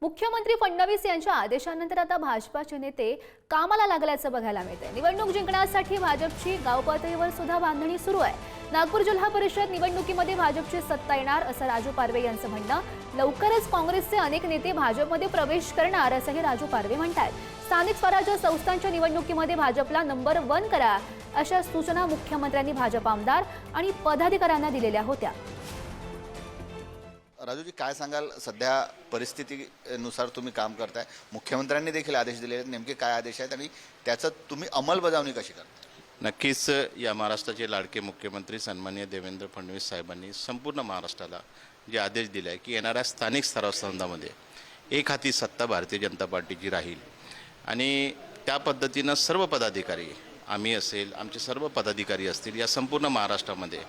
मुख्यमंत्री फडणवीस यांच्या आदेशानंतर आता भाजपाचे नेते कामाला लागल्याचं बघायला मिळतंय। निवडणूक जिंकण्यासाठी भाजपची गाव पातळीवर सुद्धा बांधणी सुरू आहे। नागपूर जिल्हा परिषद निवडणुकीमध्ये भाजपची सत्ता येणार असं राजू पारवे यांचं म्हणणं। लवकरच काँग्रेसचे अनेक नेते भाजपमध्ये प्रवेश करणार असंही राजू पारवे म्हणतात। स्थानिक स्वराज्य संस्थांच्या निवडणुकीमध्ये भाजपला नंबर 1 करा अशा सूचना मुख्यमंत्र्यांनी भाजप आमदार आणि पदाधिकाऱ्यांना दिलेल्या होत्या। राजूजी, काय सांगाल? सध्या परिस्थितीनुसार तुम्ही काम करताय, मुख्यमंत्र्यांनी देखील आदेश दिले आहेत, नेमके काय आदेश आहेत आणि त्याचं तुम्ही अंमलबजावणी कशी करता? नक्कीच या महाराष्ट्राचे लाडके मुख्यमंत्री सन्माननीय देवेंद्र फडणवीस साहेबांनी संपूर्ण महाराष्ट्राला जे आदेश दिले आहे की येणाऱ्या स्थानिक स्तरासंघामध्ये एक हाती सत्ता भारतीय जनता पार्टीची राहील आणि त्या पद्धतीनं सर्व पदाधिकारी, आम्ही असेल, आमचे सर्व पदाधिकारी असतील, या संपूर्ण महाराष्ट्रामध्ये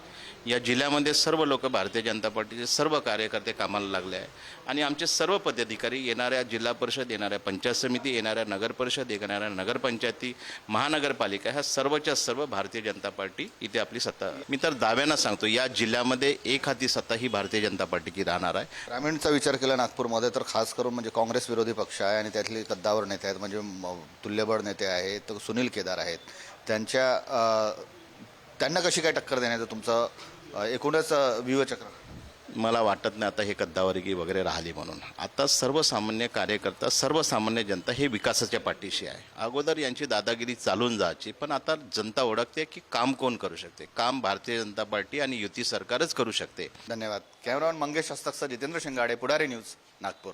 या जिल्ह्यामध्ये सर्व लोक भारतीय जनता पार्टीचे सर्व कार्यकर्ते कामाला लागले आहे आणि आमचे सर्व पदाधिकारी येणाऱ्या जिल्हा परिषद, येणाऱ्या पंचायत समिती, येणाऱ्या नगर परिषद, येणाऱ्या नगरपंचायती, महानगरपालिका ह्या सर्वच्या सर्व भारतीय जनता पार्टी इथे आपली सत्ता, मी तर दाव्यानं सांगतो, या जिल्ह्यामध्ये एक हाती सत्ता ही भारतीय जनता पार्टीची राहणार आहे। ग्रामीणचा विचार केला नागपूरमध्ये तर खास करून म्हणजे काँग्रेस विरोधी पक्ष आहे आणि त्यातले कद्दावर नेते आहेत, म्हणजे तुल्यबळ नेते आहेत, तर सुनील केदार आहेत, त्यांना कशी काय टक्कर देण्याचं तुमचं एकूणच व्यूहचक्र? मला वाटत नाही आता हे कद्दावरी वगैरे राहिली म्हणून। आता सर्वसामान्य कार्यकर्ता, सर्वसामान्य जनता हे विकासाच्या पाठीशी आहे। अगोदर यांची दादागिरी चालून जायची, पण आता जनता ओळखते की काम कोण करू शकते। काम भारतीय जनता पार्टी आणि युती सरकारच करू शकते। धन्यवाद। कॅमेरामॅन मंगेश हस्तकसह जितेंद्र शिंगाडे, पुढारी न्यूज, नागपूर।